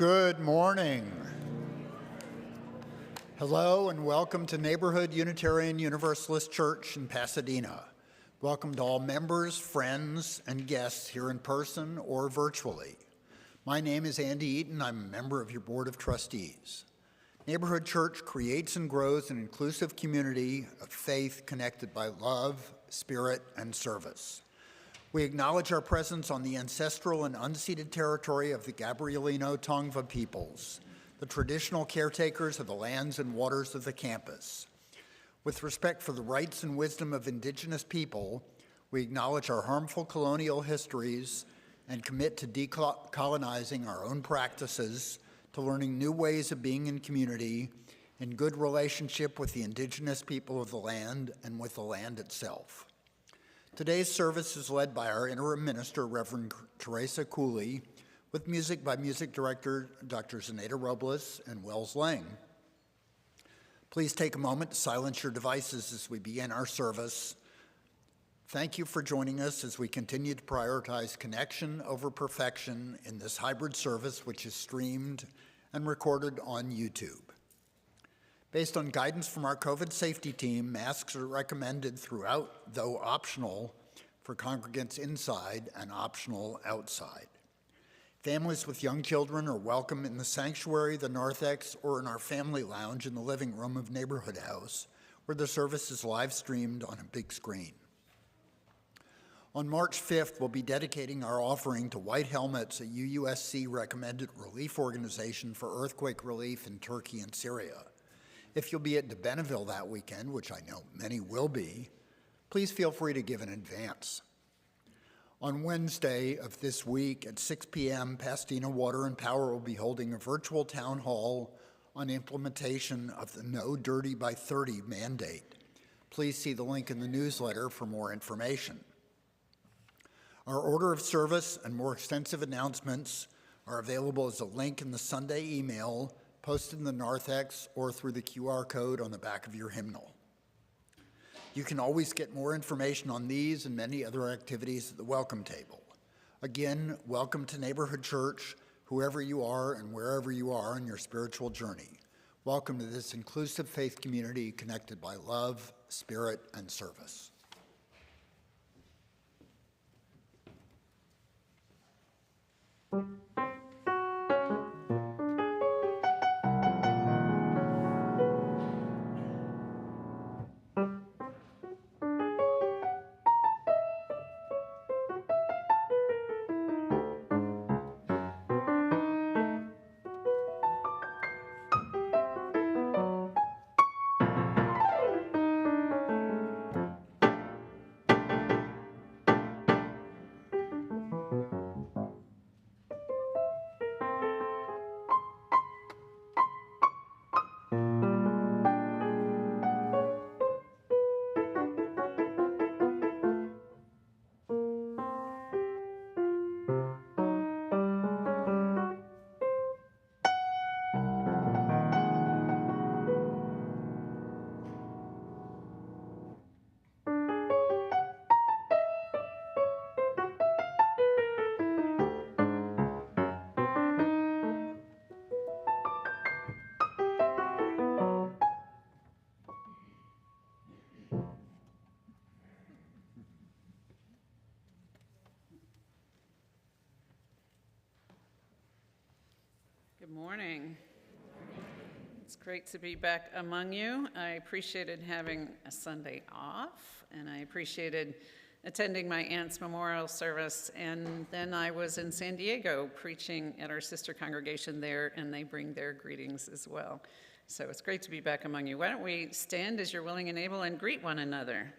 Good morning. Hello and welcome to Neighborhood Unitarian Universalist Church in Pasadena. Welcome to all members, friends, and guests here in person or virtually. My name is Andy Eaton. I'm a member of your Board of Trustees. Neighborhood Church creates and grows an inclusive community of faith connected by love, spirit, and service. We acknowledge our presence on the ancestral and unceded territory of the Gabrielino Tongva peoples, the traditional caretakers of the lands and waters of the campus. With respect for the rights and wisdom of indigenous people, we acknowledge our harmful colonial histories and commit to decolonizing our own practices, to learning new ways of being in community, in good relationship with the indigenous people of the land and with the land itself. Today's service is led by our interim minister, Reverend Teresa Cooley, with music by music director Dr. Zenaida Robles and Wells Lang. Please take a moment to silence your devices as we begin our service. Thank you for joining us as we continue to prioritize connection over perfection in this hybrid service, which is streamed and recorded on YouTube. Based on guidance from our COVID safety team, masks are recommended throughout, though optional for congregants inside and optional outside. Families with young children are welcome in the sanctuary, the narthex, or in our family lounge in the living room of Neighborhood House, where the service is live streamed on a big screen. On March 5th, we'll be dedicating our offering to White Helmets, a UUSC-recommended relief organization for earthquake relief in Turkey and Syria. If you'll be at De Benneville that weekend, which I know many will be, please feel free to give in advance. On Wednesday of this week at 6 p.m., Pasadena Water and Power will be holding a virtual town hall on implementation of the No Dirty by 30 mandate. Please see the link in the newsletter for more information. Our order of service and more extensive announcements are available as a link in the Sunday email posted in the narthex or through the QR code on the back of your hymnal. You can always get more information on these and many other activities at the welcome table. Again, welcome to Neighborhood Church, whoever you are and wherever you are in your spiritual journey. Welcome to this inclusive faith community connected by love, spirit, and service. Good morning. It's great to be back among you. I appreciated having a Sunday off, and I appreciated attending my aunt's memorial service, and then I was in San Diego preaching at our sister congregation there, and they bring their greetings as well. So it's great to be back among you. Why don't we stand as you're willing and able and greet one another.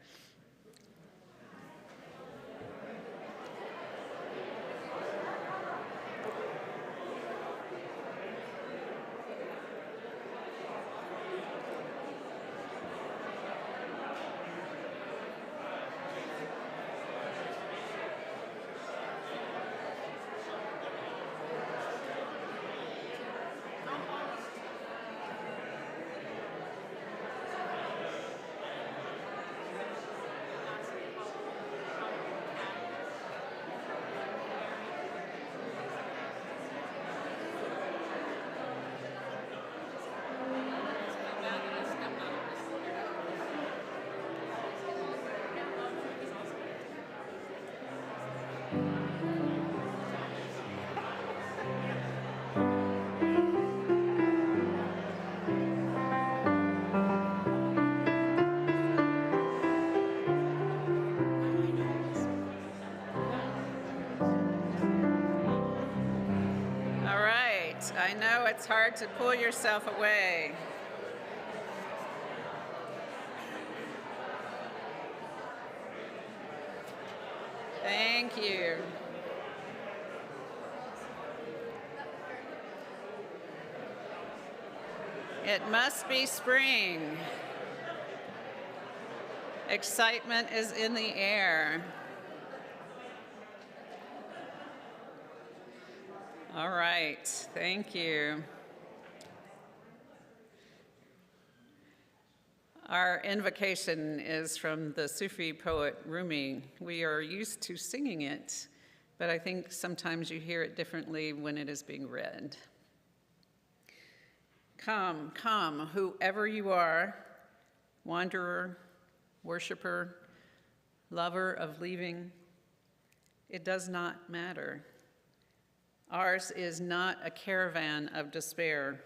I know it's hard to pull yourself away. Thank you. It must be spring. Excitement is in the air. All right, thank you. Our invocation is from the Sufi poet Rumi. We are used to singing it, but I think sometimes you hear it differently when it is being read. Come, come, whoever you are, wanderer, worshiper, lover of leaving, it does not matter. Ours is not a caravan of despair.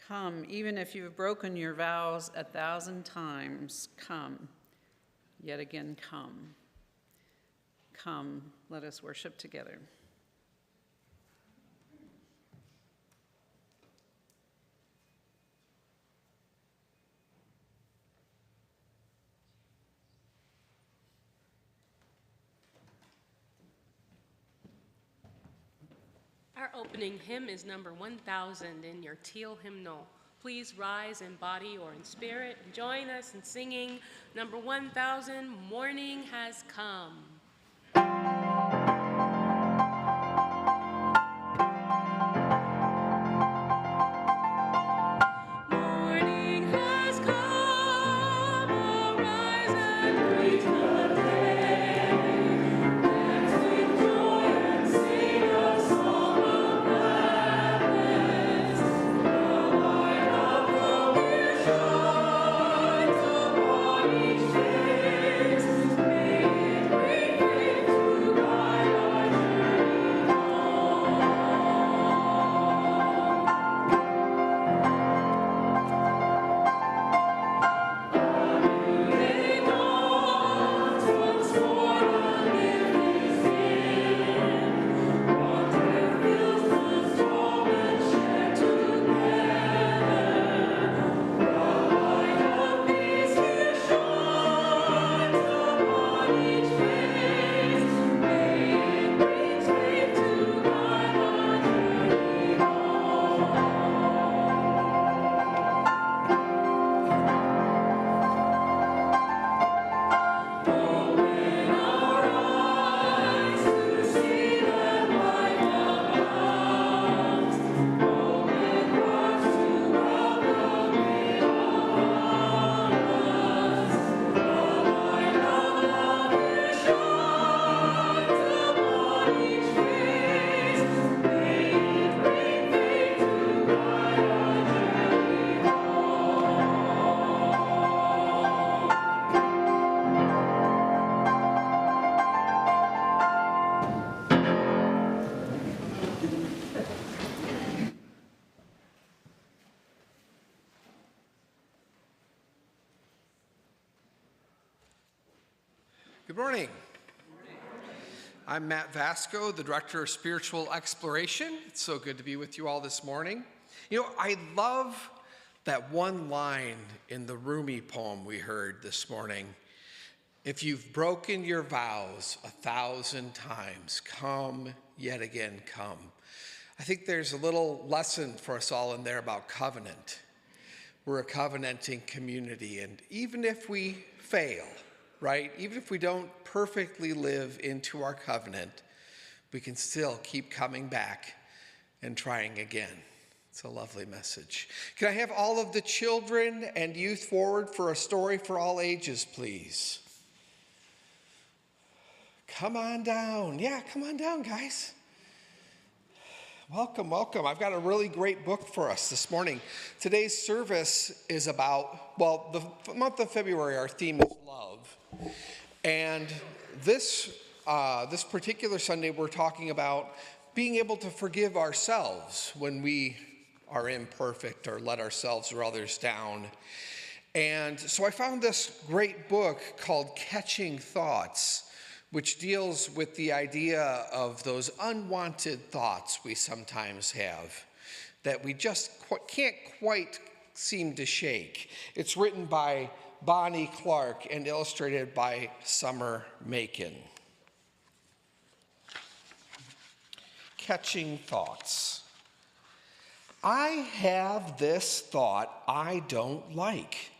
Come, even if you've broken your vows 1,000 times, come, yet again come. Come, let us worship together. Our opening hymn is number 1000 in your teal hymnal. Please rise in body or in spirit and join us in singing number 1000, Morning Has Come. Morning has come, arise and greet the day. Dance with joy and sing a song of gladness. The light of the year shines upon each face. May it bring faith to guide our journey home. Day dawns once more, the living within. Wonder fills the storm and shared together. The light of peace here shines upon each face. May it bring faith to guide our journey home. Open our eyes to see that life abounds. Open hearts to welcome it around us. The light of love here shines upon each face. May it bring faith to guide our journey home. Good morning. I'm Matt Vasco, the Director of Spiritual Exploration. It's so good to be with you all this morning. You know, I love that one line in the Rumi poem we heard this morning. If you've broken your vows 1,000 times, come, yet again come. I think there's a little lesson for us all in there about covenant. We're a covenanting community, and even if we fail, right? Even if we don't perfectly live into our covenant, we can still keep coming back and trying again. It's a lovely message. Can I have all of the children and youth forward for a story for all ages, please? Come on down. Yeah, come on down, guys. Welcome, welcome. I've got a really great book for us this morning. Today's service is about, well, the month of February, our theme is love. And this particular Sunday, we're talking about being able to forgive ourselves when we are imperfect or let ourselves or others down. And so I found this great book called Catching Thoughts, which deals with the idea of those unwanted thoughts we sometimes have that we just can't quite seem to shake. It's written by Bonnie Clark and illustrated by Summer Macon. Catching thoughts. I have this thought I don't like.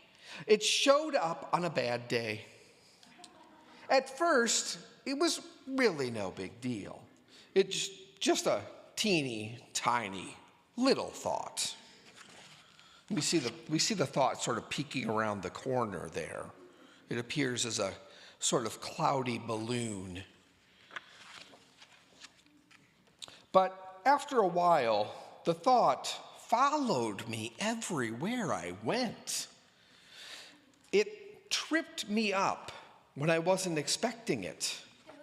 It showed up on a bad day. At first, it was really no big deal. It's just a teeny tiny little thought. We see the thought sort of peeking around the corner there. It appears as a sort of cloudy balloon. But after a while, the thought followed me everywhere I went. It tripped me up when I wasn't expecting it.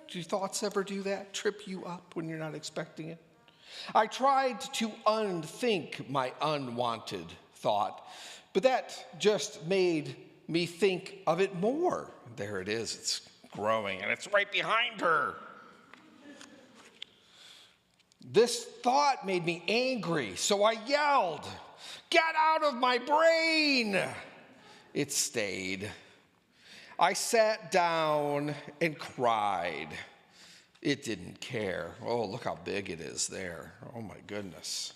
Do thoughts ever do that? Trip you up when you're not expecting it? I tried to unthink my unwanted thought, but that just made me think of it more. There it is, it's growing, and it's right behind her. This thought made me angry, so I yelled, "Get out of my brain!" It stayed. I sat down and cried. It didn't care. Oh, look how big it is there. Oh my goodness.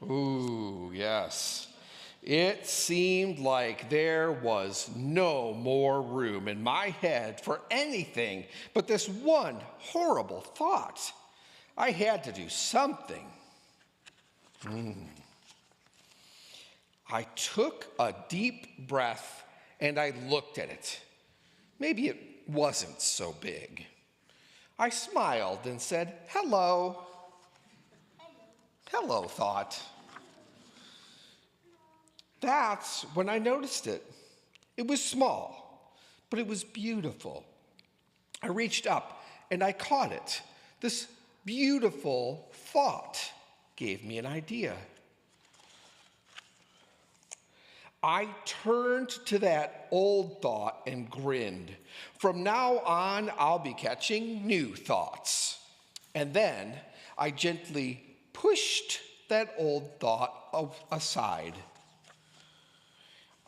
Ooh, yes. It seemed like there was no more room in my head for anything but this one horrible thought. I had to do something. I took a deep breath and I looked at it. Maybe it wasn't so big. I smiled and said, "Hello." Hello, thought. That's when I noticed it. It was small, but it was beautiful. I reached up and I caught it. This beautiful thought gave me an idea. I turned to that old thought and grinned. From now on, I'll be catching new thoughts. And then I gently pushed that old thought aside.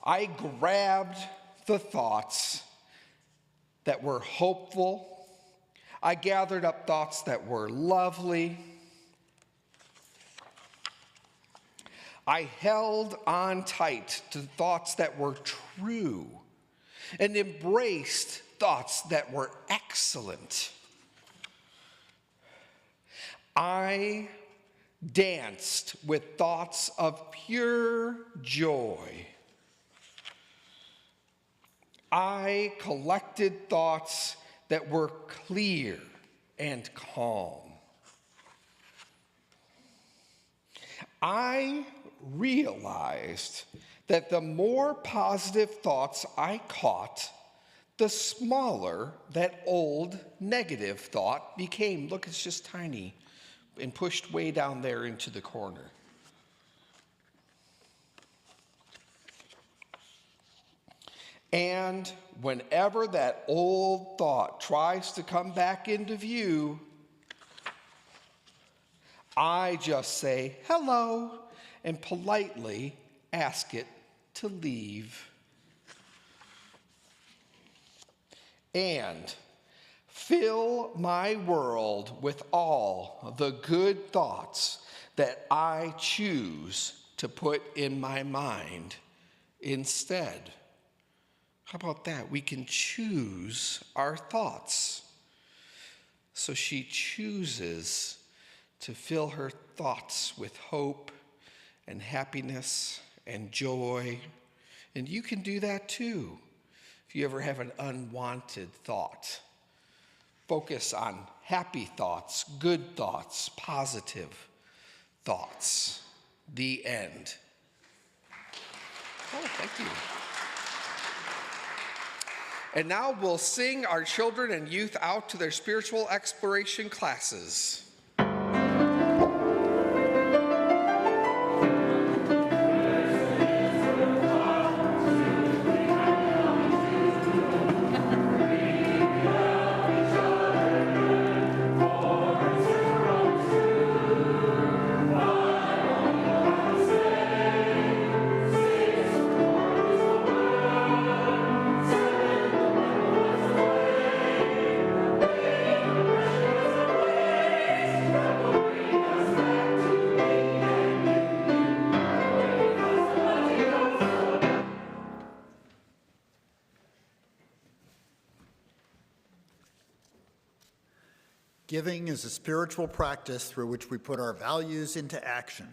I grabbed the thoughts that were hopeful. I gathered up thoughts that were lovely. I held on tight to thoughts that were true and embraced thoughts that were excellent. I danced with thoughts of pure joy. I collected thoughts that were clear and calm. I realized that the more positive thoughts I caught, the smaller that old negative thought became. Look, it's just tiny and pushed way down there into the corner. And whenever that old thought tries to come back into view, I just say hello and politely ask it to leave. And fill my world with all the good thoughts that I choose to put in my mind instead. How about that? We can choose our thoughts. So she chooses to fill her thoughts with hope and happiness and joy. And you can do that too. If you ever have an unwanted thought, focus on happy thoughts, good thoughts, positive thoughts. The end. Oh, thank you. And now we'll sing our children and youth out to their spiritual exploration classes. Giving is a spiritual practice through which we put our values into action.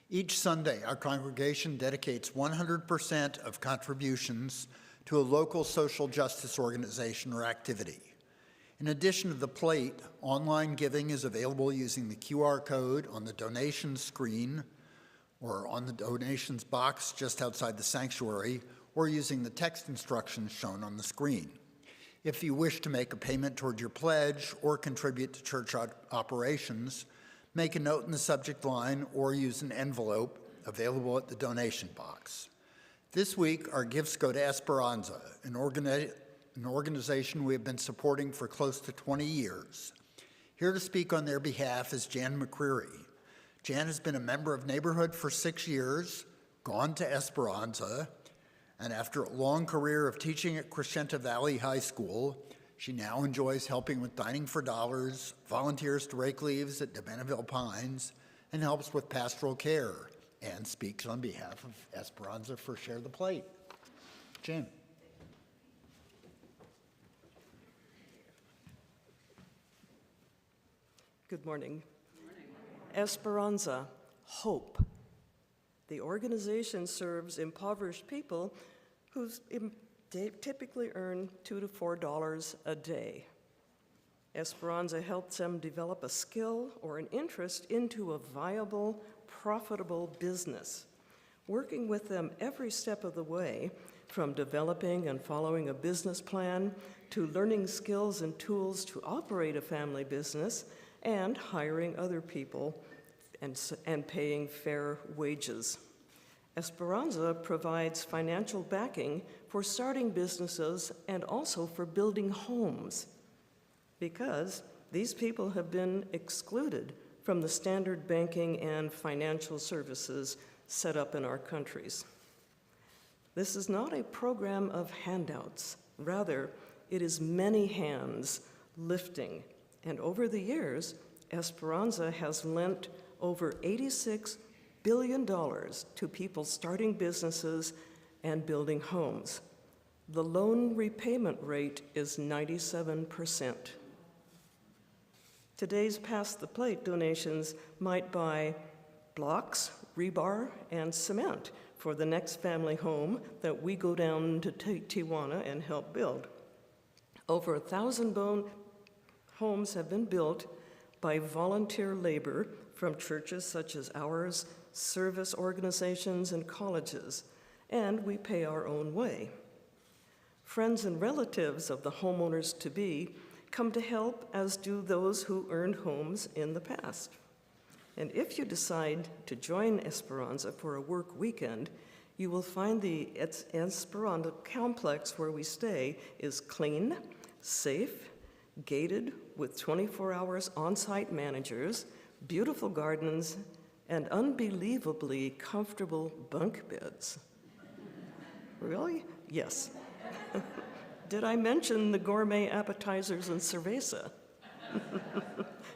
Each Sunday, our congregation dedicates 100% of contributions to a local social justice organization or activity. In addition to the plate, online giving is available using the QR code on the donation screen or on the donations box just outside the sanctuary, or using the text instructions shown on the screen. If you wish to make a payment toward your pledge or contribute to church operations, make a note in the subject line or use an envelope available at the donation box. This week, our gifts go to Esperanza, an organization we have been supporting for close to 20 years. Here to speak on their behalf is Jan McCreary. Jan has been a member of Neighborhood for 6 years, gone to Esperanza, and after a long career of teaching at Crescenta Valley High School, she now enjoys helping with Dining for Dollars, volunteers to rake leaves at De Beneville Pines, and helps with pastoral care, and speaks on behalf of Esperanza for Share the Plate. Jan. Good morning. Esperanza, hope. The organization serves impoverished people who typically earn $2 to $4 a day. Esperanza helps them develop a skill or an interest into a viable, profitable business, working with them every step of the way, from developing and following a business plan to learning skills and tools to operate a family business and hiring other people and paying fair wages. Esperanza provides financial backing for starting businesses and also for building homes, because these people have been excluded from the standard banking and financial services set up in our countries. This is not a program of handouts. Rather, it is many hands lifting. And over the years, Esperanza has lent over $86 billion to people starting businesses and building homes. The loan repayment rate is 97%. Today's Pass the Plate donations might buy blocks, rebar, and cement for the next family home that we go down to Tijuana and help build. Over 1,000 homes have been built by volunteer labor from churches such as ours, service organizations, and colleges, and we pay our own way. Friends and relatives of the homeowners-to-be come to help, as do those who earned homes in the past. And if you decide to join Esperanza for a work weekend, you will find the Esperanza complex where we stay is clean, safe, gated with 24 hours on-site managers, beautiful gardens, and unbelievably comfortable bunk beds. Really? Yes. Did I mention the gourmet appetizers and cerveza?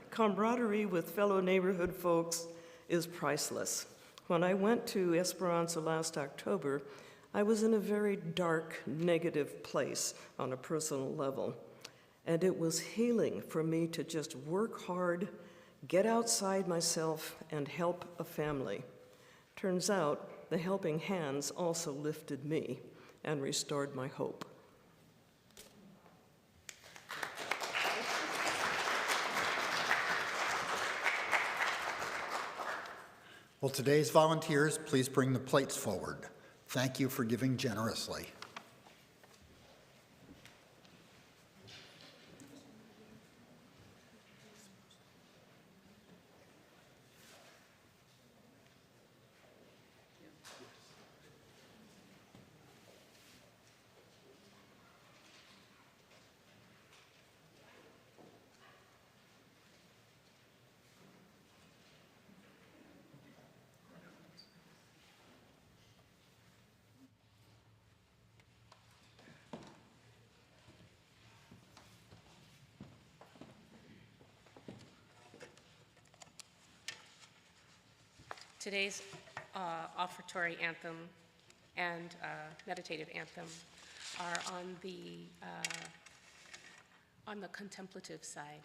Camaraderie with fellow neighborhood folks is priceless. When I went to Esperanza last October, I was in a very dark, negative place on a personal level. And it was healing for me to just work hard, get outside myself, and help a family. Turns out the helping hands also lifted me and restored my hope. Will today's volunteers please bring the plates forward? Thank you for giving generously. Today's offertory anthem and meditative anthem are on the contemplative side.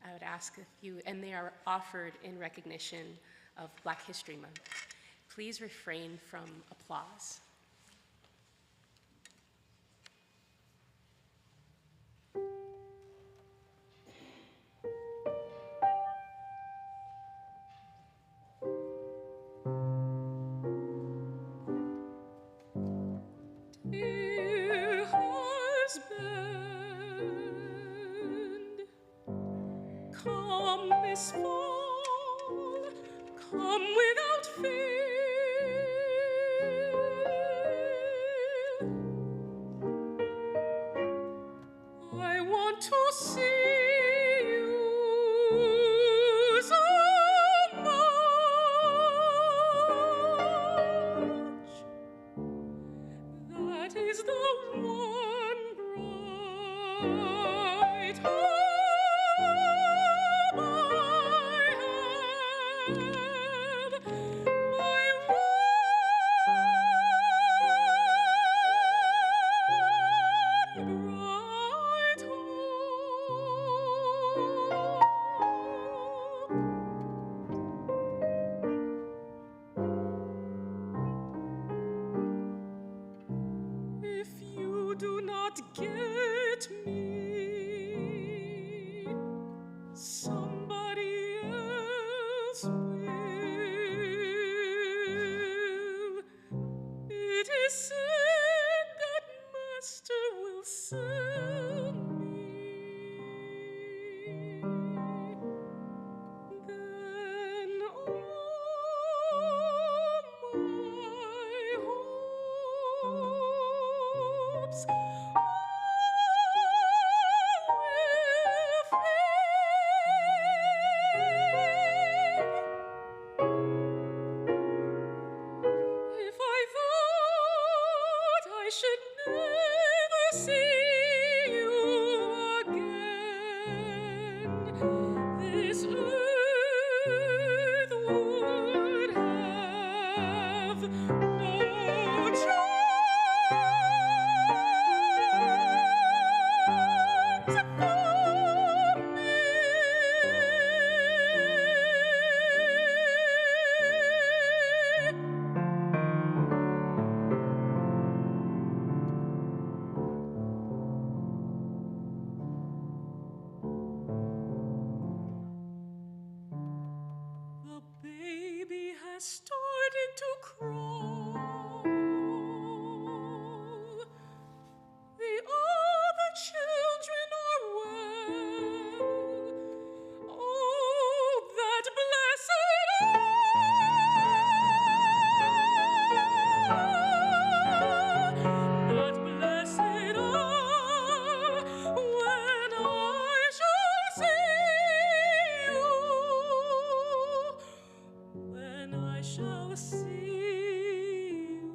I would ask if you, and they are offered in recognition of Black History Month. Please refrain from applause. Dear husband, come this fall, come without fail. I want to see you so much. That is the one bright hope I have, my one bright hope. If you do not get me, somebody else will. It is said that master will sell me. Then all my hopes will fail. If I thought I should never see you again, this earth would have no charms for me. The baby has started to crawl. The other children are well. Oh, that blessed hour! That blessed hour when I shall see you. When I shall see you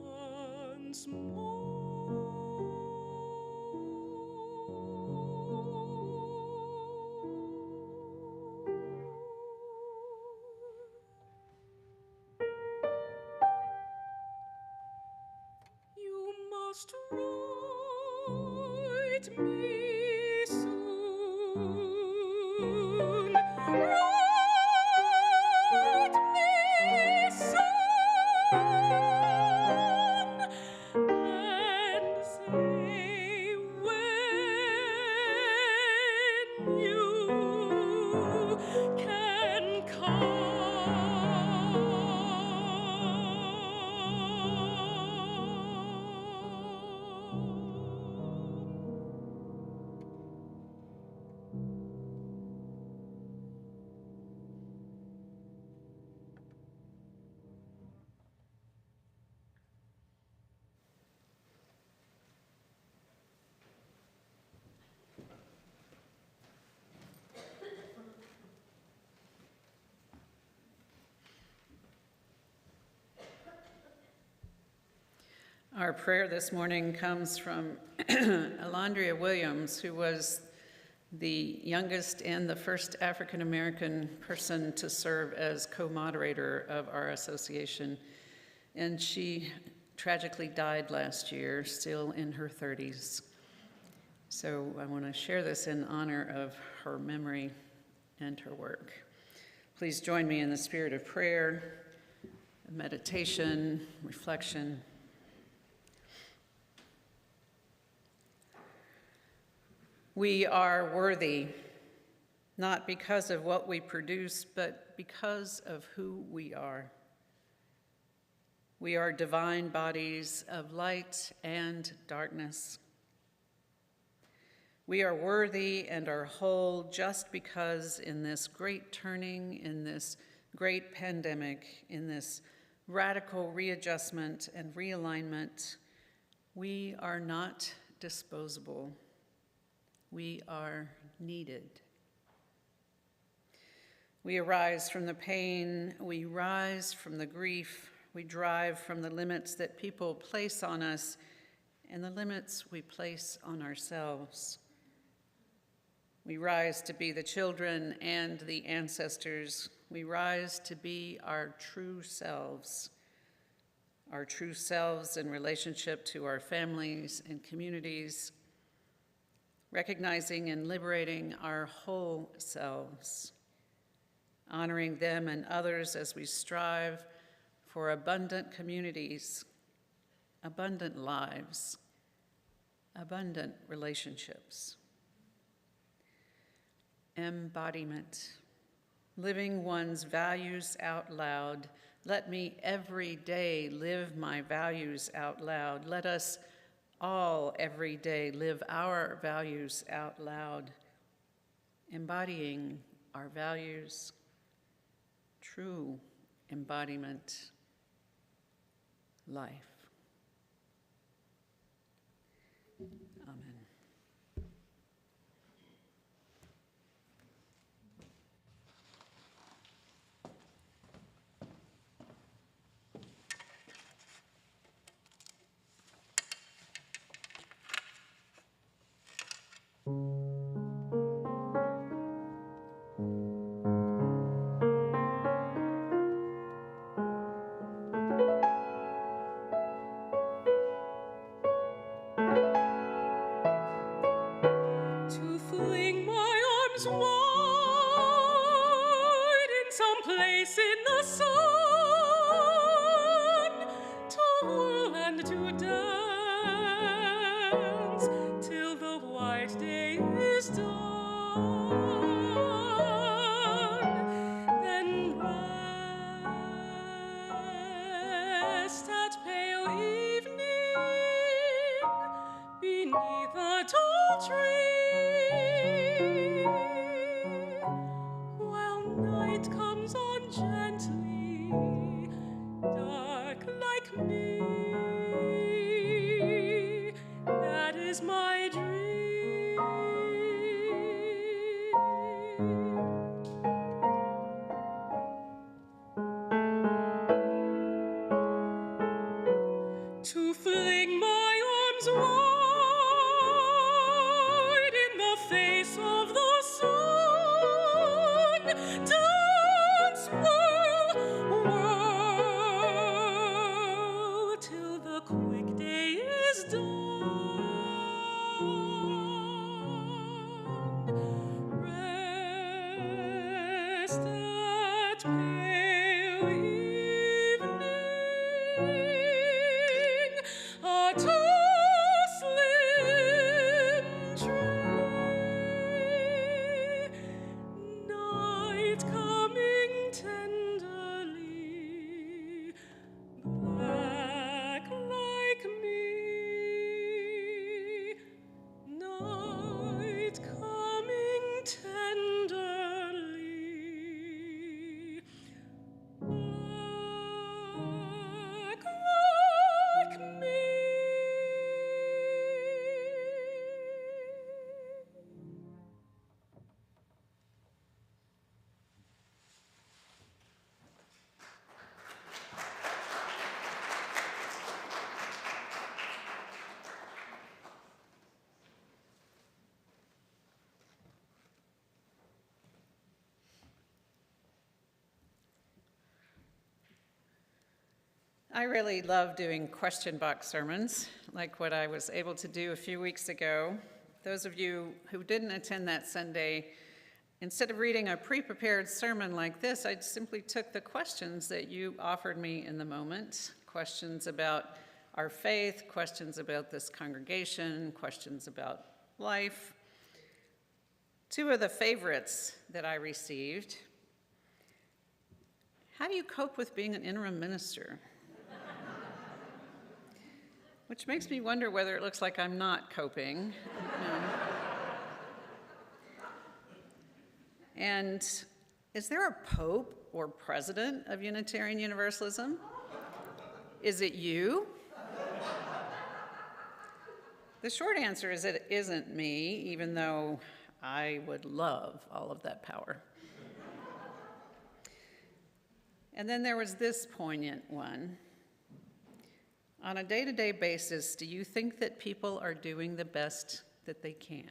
once more. You must write me soon. Write me soon and say when you can Our prayer this morning comes from Alondria Williams, who was the youngest and the first African-American person to serve as co-moderator of our association. And she tragically died last year, still in her 30s. So I want to share this in honor of her memory and her work. Please join me in the spirit of prayer, meditation, reflection. We are worthy, not because of what we produce, but because of who we are. We are divine bodies of light and darkness. We are worthy and are whole just because in this great turning, in this great pandemic, in this radical readjustment and realignment, we are not disposable. We are needed. We arise from the pain, we rise from the grief, we drive from the limits that people place on us and the limits we place on ourselves. We rise to be the children and the ancestors. We rise to be our true selves in relationship to our families and communities, recognizing and liberating our whole selves, honoring them and others as we strive for abundant communities, abundant lives, abundant relationships. Embodiment, living one's values out loud. Let me every day live my values out loud. Let us all every day live our values out loud, embodying our values, true embodiment, life. Amen. To fling my arms wide in some place in the sun, to whirl and to dance till the white day is done, then rest at pale evening beneath a tall tree, while night comes on gently, dark like me. That is my dream. To fling my arms wide in the face of the sun, dance, whirl, whirl, till the quick day is done. Rest at pale evening, a tall slim tree, night coming tenderly, black like me, night coming tenderly, black like me. I really love doing question box sermons, like what I was able to do a few weeks ago. those of you who didn't attend that Sunday, instead of reading a pre-prepared sermon like this, I simply took the questions that you offered me in the moment, questions about our faith, questions about this congregation, questions about life. Two of the favorites that I received: how do you cope with being an interim minister? Which makes me wonder whether it looks like I'm not coping. And is there a pope or president of Unitarian Universalism? Is it you? The short answer is it isn't me, even though I would love all of that power. And then there was this poignant one. On a day-to-day basis, do you think that people are doing the best that they can?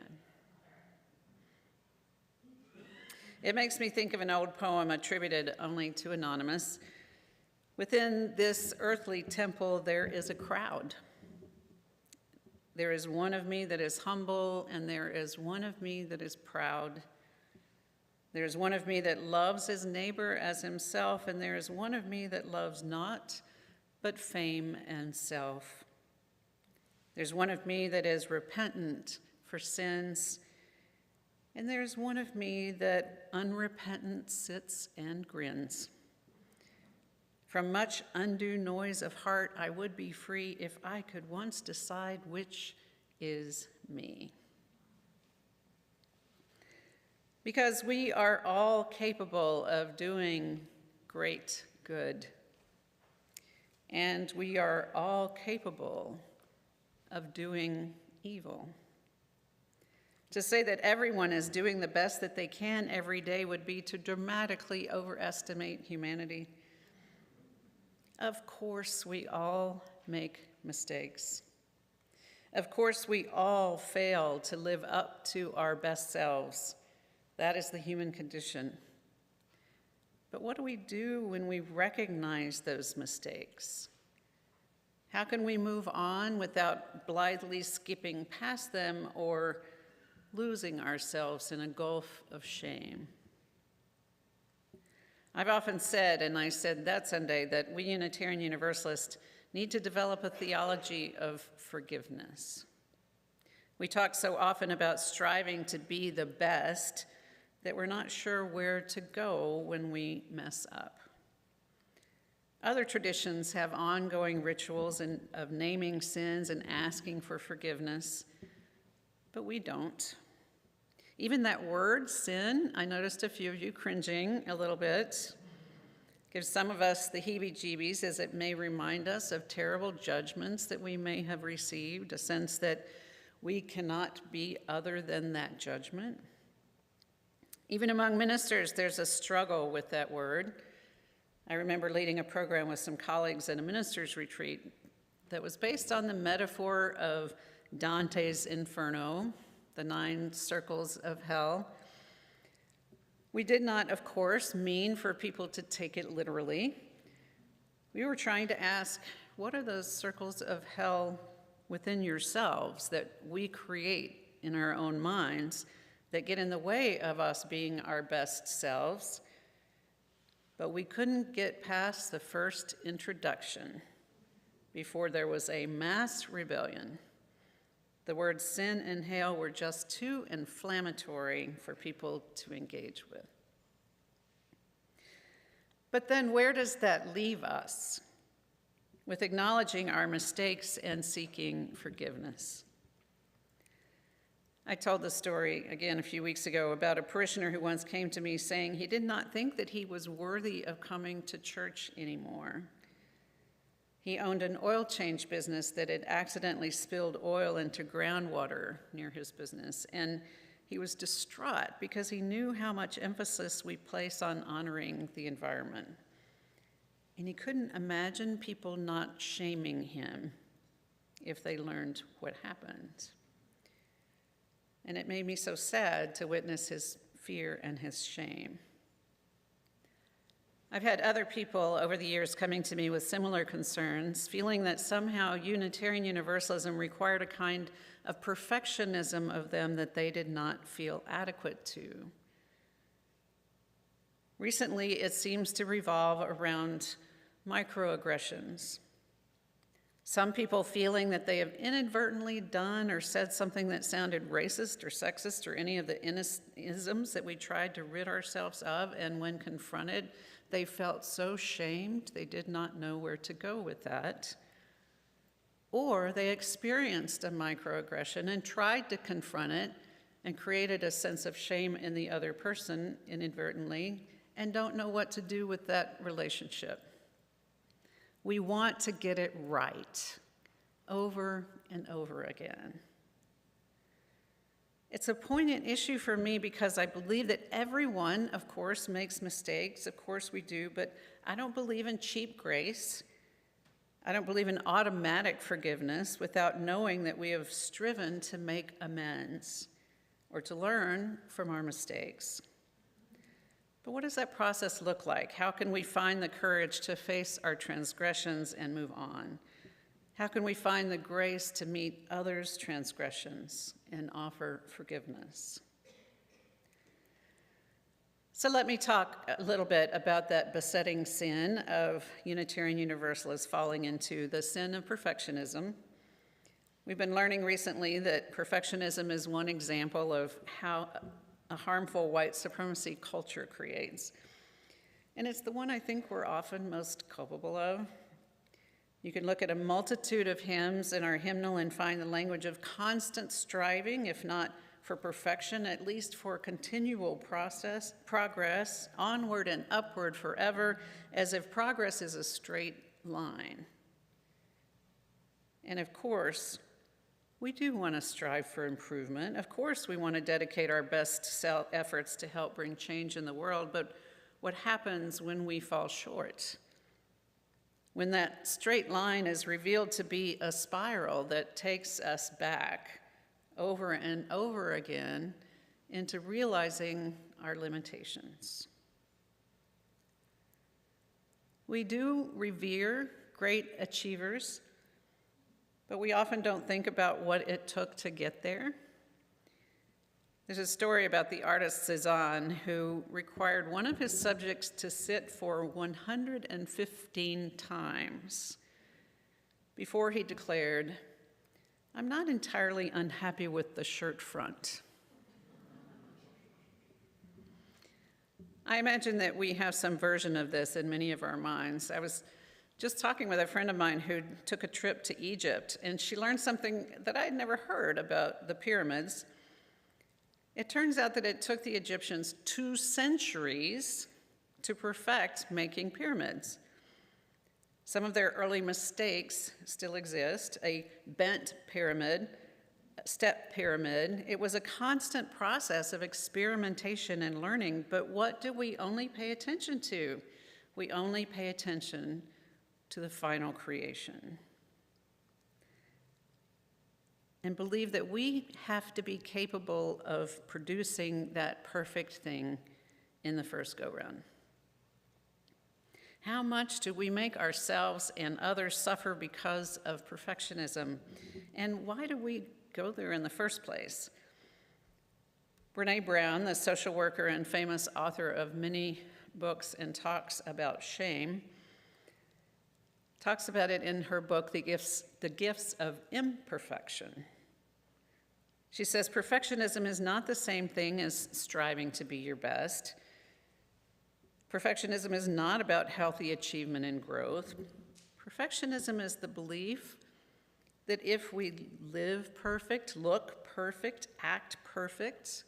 It makes me think of an old poem attributed only to Anonymous. Within this earthly temple, there is a crowd. There is one of me that is humble, and there is one of me that is proud. There is one of me that loves his neighbor as himself, and there is one of me that loves not but fame and self. There's one of me that is repentant for sins, and there's one of me that unrepentant sits and grins. From much undue noise of heart, I would be free if I could once decide which is me. Because we are all capable of doing great good. And we are all capable of doing evil. To say that everyone is doing the best that they can every day would be to dramatically overestimate humanity. Of course, we all make mistakes. Of course, we all fail to live up to our best selves. That is the human condition. But what do we do when we recognize those mistakes? How can we move on without blithely skipping past them or losing ourselves in a gulf of shame? I've often said, and I said that Sunday, that we Unitarian Universalists need to develop a theology of forgiveness. We talk so often about striving to be the best that we're not sure where to go when we mess up. Other traditions have ongoing rituals of naming sins and asking for forgiveness, but we don't. Even that word, sin, I noticed a few of you cringing a little bit. Gives some of us the heebie-jeebies, as it may remind us of terrible judgments that we may have received, a sense that we cannot be other than that judgment. Even among ministers, there's a struggle with that word. I remember leading a program with some colleagues at a minister's retreat that was based on the metaphor of Dante's Inferno, the 9 circles of hell. We did not, of course, mean for people to take it literally. We were trying to ask, what are those circles of hell within yourselves that we create in our own minds that get in the way of us being our best selves? But we couldn't get past the first introduction before there was a mass rebellion. The words sin and hell were just too inflammatory for people to engage with. But then where does that leave us with acknowledging our mistakes and seeking forgiveness? I told the story again a few weeks ago about a parishioner who once came to me saying he did not think that he was worthy of coming to church anymore. He owned an oil change business that had accidentally spilled oil into groundwater near his business, and he was distraught because he knew how much emphasis we place on honoring the environment. And he couldn't imagine people not shaming him if they learned what happened. And it made me so sad to witness his fear and his shame. I've had other people over the years coming to me with similar concerns, feeling that somehow Unitarian Universalism required a kind of perfectionism of them that they did not feel adequate to. Recently, it seems to revolve around microaggressions. Some people feeling that they have inadvertently done or said something that sounded racist or sexist or any of the isms that we tried to rid ourselves of, and when confronted, they felt so shamed they did not know where to go with that. Or they experienced a microaggression and tried to confront it and created a sense of shame in the other person inadvertently and don't know what to do with that relationship. We want to get it right over and over again. It's a poignant issue for me because I believe that everyone, of course, makes mistakes. Of course we do, but I don't believe in cheap grace. I don't believe in automatic forgiveness without knowing that we have striven to make amends or to learn from our mistakes. But what does that process look like? How can we find the courage to face our transgressions and move on? How can we find the grace to meet others' transgressions and offer forgiveness? So let me talk a little bit about that besetting sin of Unitarian Universalists falling into the sin of perfectionism. We've been learning recently that perfectionism is one example of how a harmful white supremacy culture creates. And it's the one I think we're often most culpable of. You can look at a multitude of hymns in our hymnal and find the language of constant striving, if not for perfection, at least for continual progress, onward and upward forever, as if progress is a straight line. And of course, we do want to strive for improvement. Of course, we want to dedicate our best efforts to help bring change in the world, but what happens when we fall short? When that straight line is revealed to be a spiral that takes us back over and over again into realizing our limitations. We do revere great achievers, but we often don't think about what it took to get there. There's a story about the artist Cezanne who required one of his subjects to sit for 115 times before he declared, "I'm not entirely unhappy with the shirt front." I imagine that we have some version of this in many of our minds. I was just talking with a friend of mine who took a trip to Egypt, and she learned something that I had never heard about the pyramids. It turns out that it took the Egyptians 2 centuries to perfect making pyramids. Some of their early mistakes still exist: a bent pyramid, a step pyramid. It was a constant process of experimentation and learning, but what do we only pay attention to? We only pay attention to the final creation. And believe that we have to be capable of producing that perfect thing in the first go-round. How much do we make ourselves and others suffer because of perfectionism? And why do we go there in the first place? Brene Brown, the social worker and famous author of many books and talks about shame, talks about it in her book, The Gifts of Imperfection. She says, perfectionism is not the same thing as striving to be your best. Perfectionism is not about healthy achievement and growth. Perfectionism is the belief that if we live perfect, look perfect, act perfect,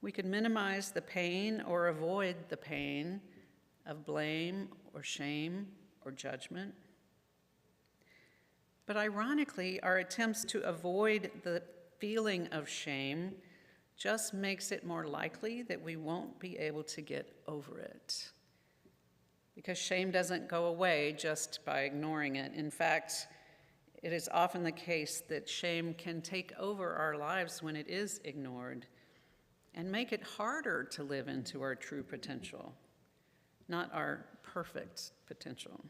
we can minimize the pain or avoid the pain of blame or shame or judgment. But ironically, our attempts to avoid the feeling of shame just makes it more likely that we won't be able to get over it. Because shame doesn't go away just by ignoring it. In fact, it is often the case that shame can take over our lives when it is ignored and make it harder to live into our true potential. not our perfect potential.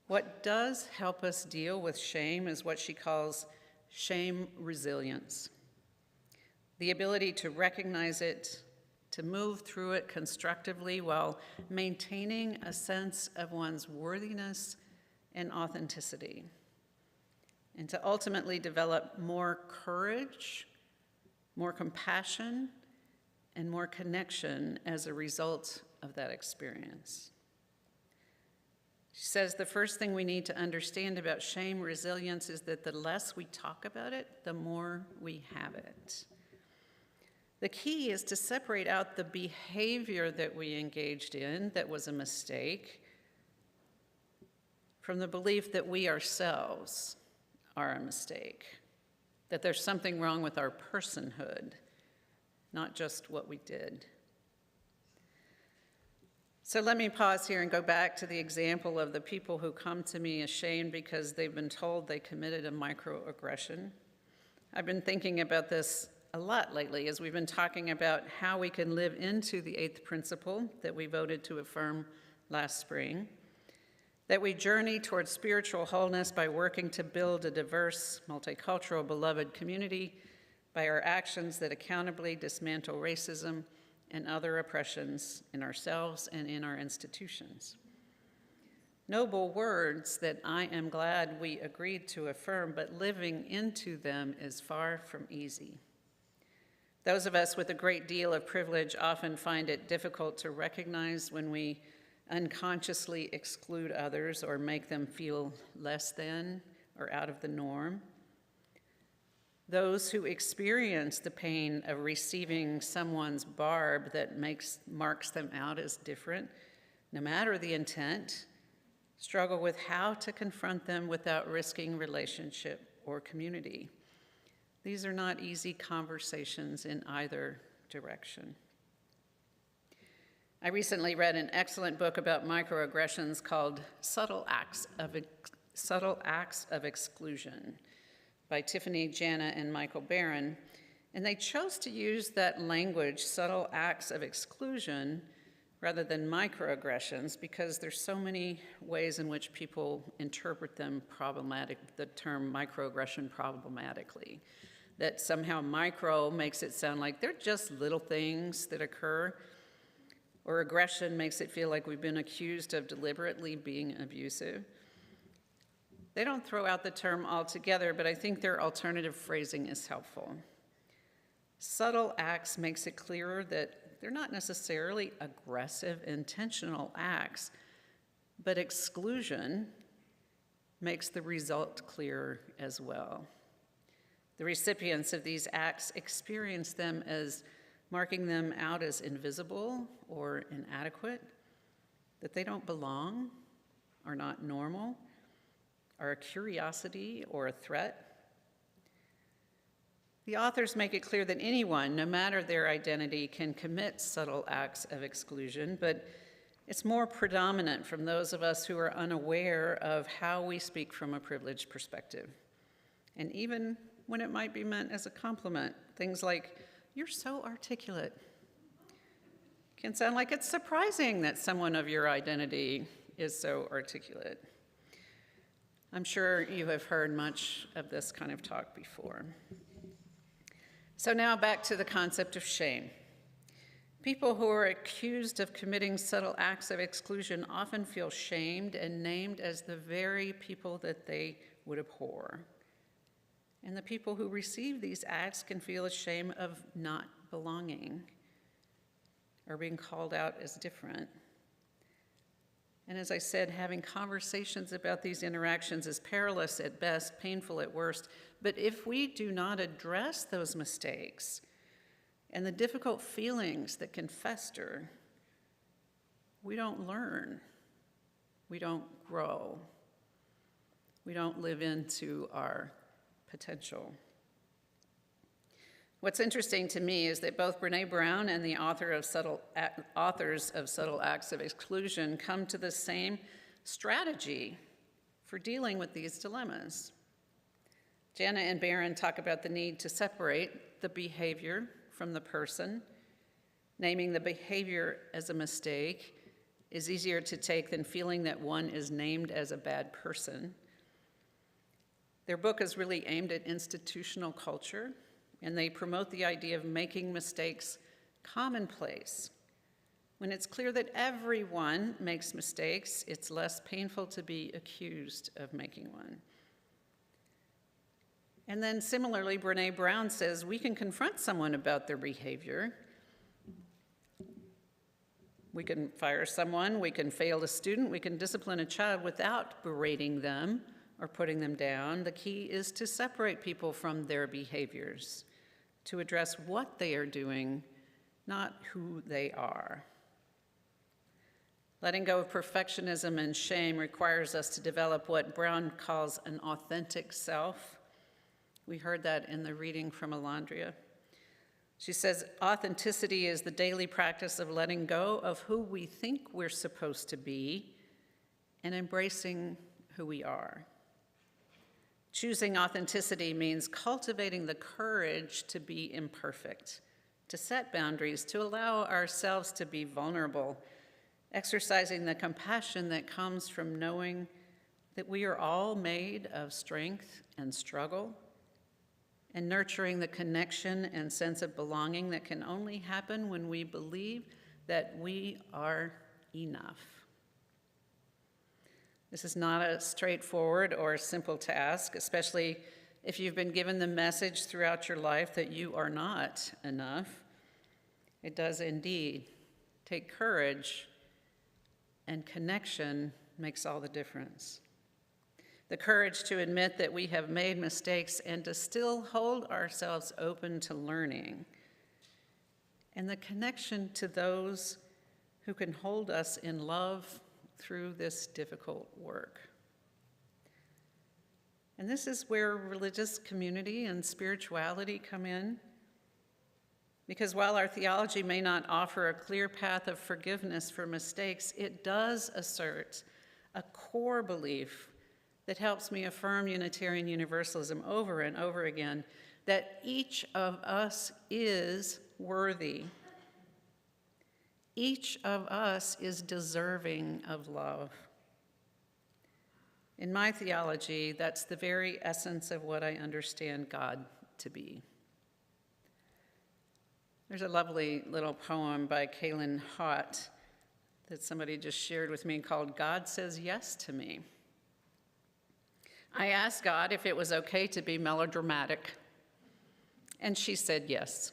What does help us deal with shame is what she calls shame resilience. The ability to recognize it, to move through it constructively while maintaining a sense of one's worthiness and authenticity, and to ultimately develop more courage, more compassion, and more connection as a result of that experience. She says the first thing we need to understand about shame resilience is that the less we talk about it, the more we have it. The key is to separate out the behavior that we engaged in that was a mistake from the belief that we ourselves are a mistake, that there's something wrong with our personhood, not just what we did. So let me pause here and go back to the example of the people who come to me ashamed because they've been told they committed a microaggression. I've been thinking about this a lot lately as we've been talking about how we can live into the eighth principle that we voted to affirm last spring, that we journey towards spiritual wholeness by working to build a diverse, multicultural, beloved community by our actions that accountably dismantle racism and other oppressions in ourselves and in our institutions. Noble words that I am glad we agreed to affirm, but living into them is far from easy. Those of us with a great deal of privilege often find it difficult to recognize when we unconsciously exclude others or make them feel less than or out of the norm. Those who experience the pain of receiving someone's barb that marks them out as different, no matter the intent, struggle with how to confront them without risking relationship or community. These are not easy conversations in either direction. I recently read an excellent book about microaggressions called Subtle Acts of Exclusion by Tiffany Jana and Michael Barron, and they chose to use that language, subtle acts of exclusion, rather than microaggressions, because there's so many ways in which people interpret them the term microaggression problematically. That somehow micro makes it sound like they're just little things that occur, or aggression makes it feel like we've been accused of deliberately being abusive. They don't throw out the term altogether, but I think their alternative phrasing is helpful. Subtle acts makes it clearer that they're not necessarily aggressive, intentional acts, but exclusion makes the result clearer as well. The recipients of these acts experience them as marking them out as invisible or inadequate, that they don't belong, are not normal, are a curiosity or a threat. The authors make it clear that anyone, no matter their identity, can commit subtle acts of exclusion, but it's more predominant from those of us who are unaware of how we speak from a privileged perspective. And even when it might be meant as a compliment, things like, "You're so articulate," can sound like it's surprising that someone of your identity is so articulate. I'm sure you have heard much of this kind of talk before. So now back to the concept of shame. People who are accused of committing subtle acts of exclusion often feel shamed and named as the very people that they would abhor. And the people who receive these acts can feel ashamed of not belonging or being called out as different. And as I said, having conversations about these interactions is perilous at best, painful at worst. But if we do not address those mistakes and the difficult feelings that can fester, we don't learn, we don't grow, we don't live into our potential. What's interesting to me is that both Brené Brown and the authors of Subtle Acts of Exclusion come to the same strategy for dealing with these dilemmas. Jana and Barron talk about the need to separate the behavior from the person Naming the behavior as a mistake is easier to take than feeling that one is named as a bad person. Their book is really aimed at institutional culture, and they promote the idea of making mistakes commonplace. When it's clear that everyone makes mistakes, it's less painful to be accused of making one. And then similarly, Brené Brown says we can confront someone about their behavior. We can fire someone, we can fail a student, we can discipline a child without berating them or putting them down. The key is to separate people from their behaviors, to address what they are doing, not who they are. Letting go of perfectionism and shame requires us to develop what Brown calls an authentic self. We heard that in the reading from Alondria. She says, authenticity is the daily practice of letting go of who we think we're supposed to be and embracing who we are. Choosing authenticity means cultivating the courage to be imperfect, to set boundaries, to allow ourselves to be vulnerable, exercising the compassion that comes from knowing that we are all made of strength and struggle, and nurturing the connection and sense of belonging that can only happen when we believe that we are enough. This is not a straightforward or simple task, especially if you've been given the message throughout your life that you are not enough. It does indeed take courage, and connection makes all the difference. The courage to admit that we have made mistakes and to still hold ourselves open to learning. And the connection to those who can hold us in love through this difficult work. And this is where religious community and spirituality come in. Because while our theology may not offer a clear path of forgiveness for mistakes, it does assert a core belief that helps me affirm Unitarian Universalism over and over again, that each of us is worthy. Each of us is deserving of love. In my theology, that's the very essence of what I understand God to be. There's a lovely little poem by Kaylin Hott that somebody just shared with me called God Says Yes to Me. I asked God if it was okay to be melodramatic, and she said yes.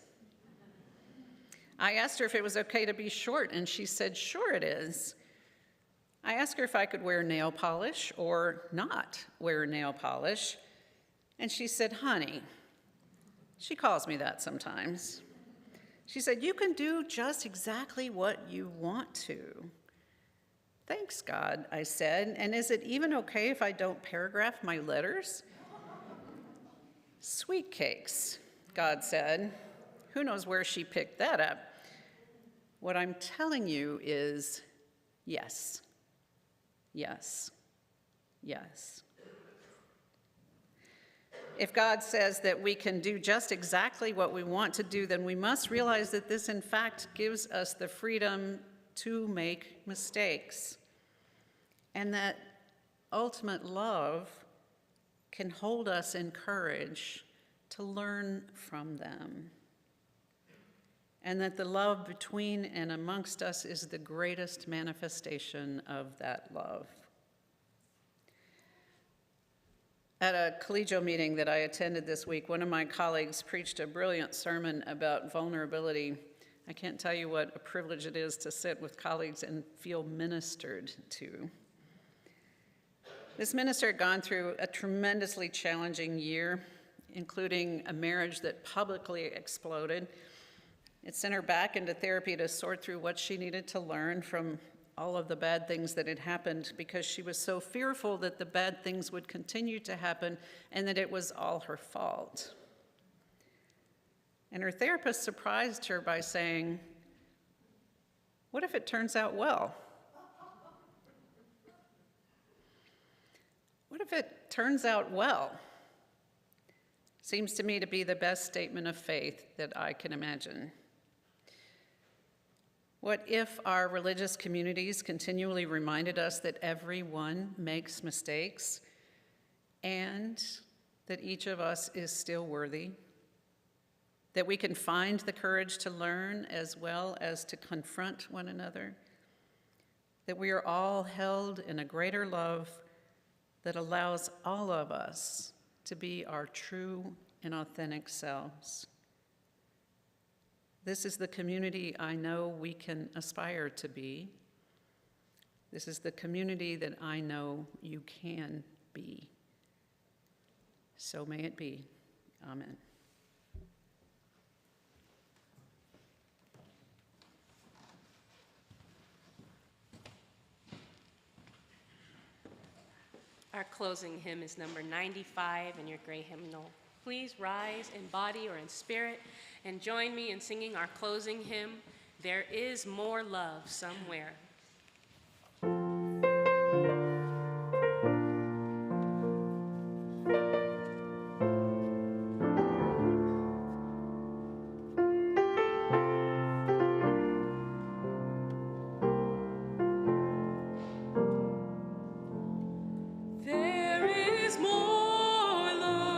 I asked her if it was okay to be short, and she said, sure it is. I asked her if I could wear nail polish or not wear nail polish, and she said, honey. She calls me that sometimes. She said, you can do just exactly what you want to. Thanks, God, I said, and is it even okay if I don't paragraph my letters? Sweet cakes, God said. Who knows where she picked that up? What I'm telling you is yes, yes, yes. If God says that we can do just exactly what we want to do, then we must realize that this, in fact, gives us the freedom to make mistakes, and that ultimate love can hold us in courage to learn from them, and that the love between and amongst us is the greatest manifestation of that love. At a collegial meeting that I attended this week, one of my colleagues preached a brilliant sermon about vulnerability. I can't tell you what a privilege it is to sit with colleagues and feel ministered to. This minister had gone through a tremendously challenging year, including a marriage that publicly exploded. It sent her back into therapy to sort through what she needed to learn from all of the bad things that had happened, because she was so fearful that the bad things would continue to happen and that it was all her fault. And her therapist surprised her by saying, what if it turns out well? What if it turns out well? Seems to me to be the best statement of faith that I can imagine. What if our religious communities continually reminded us that everyone makes mistakes and that each of us is still worthy? That we can find the courage to learn as well as to confront one another? That we are all held in a greater love that allows all of us to be our true and authentic selves? This is the community I know we can aspire to be. This is the community that I know you can be. So may it be. Amen. Our closing hymn is number 95 in your gray hymnal. Please rise in body or in spirit and join me in singing our closing hymn, There Is More Love Somewhere. There is more love.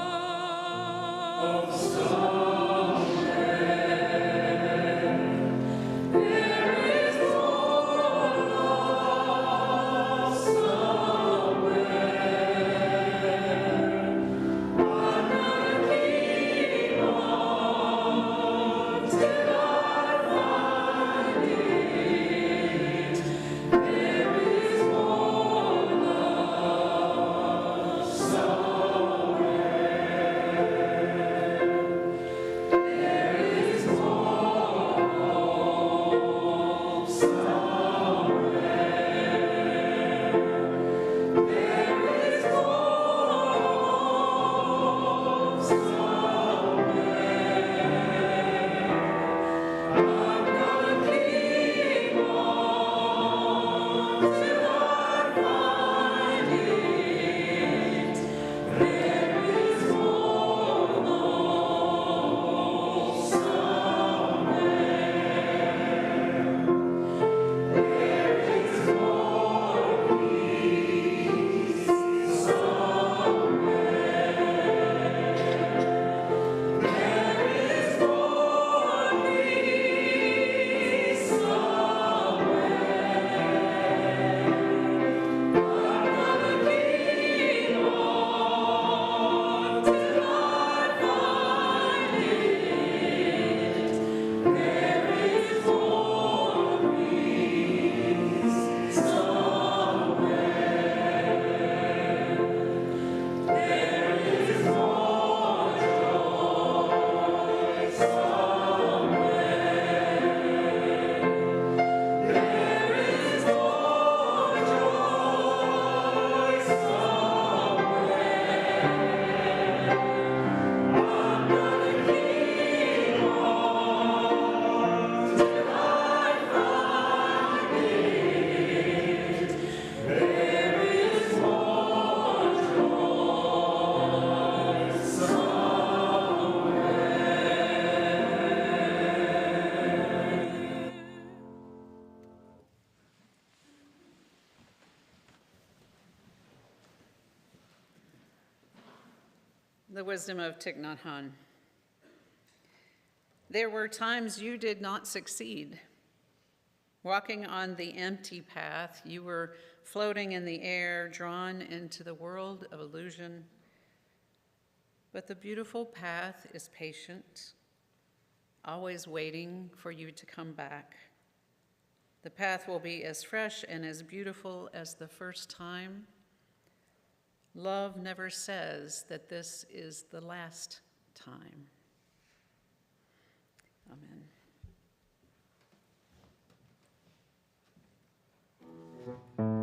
The wisdom of Thich Nhat Hanh. There were times you did not succeed. Walking on the empty path, you were floating in the air, drawn into the world of illusion. But the beautiful path is patient, always waiting for you to come back. The path will be as fresh and as beautiful as the first time. Love never says that this is the last time. Amen.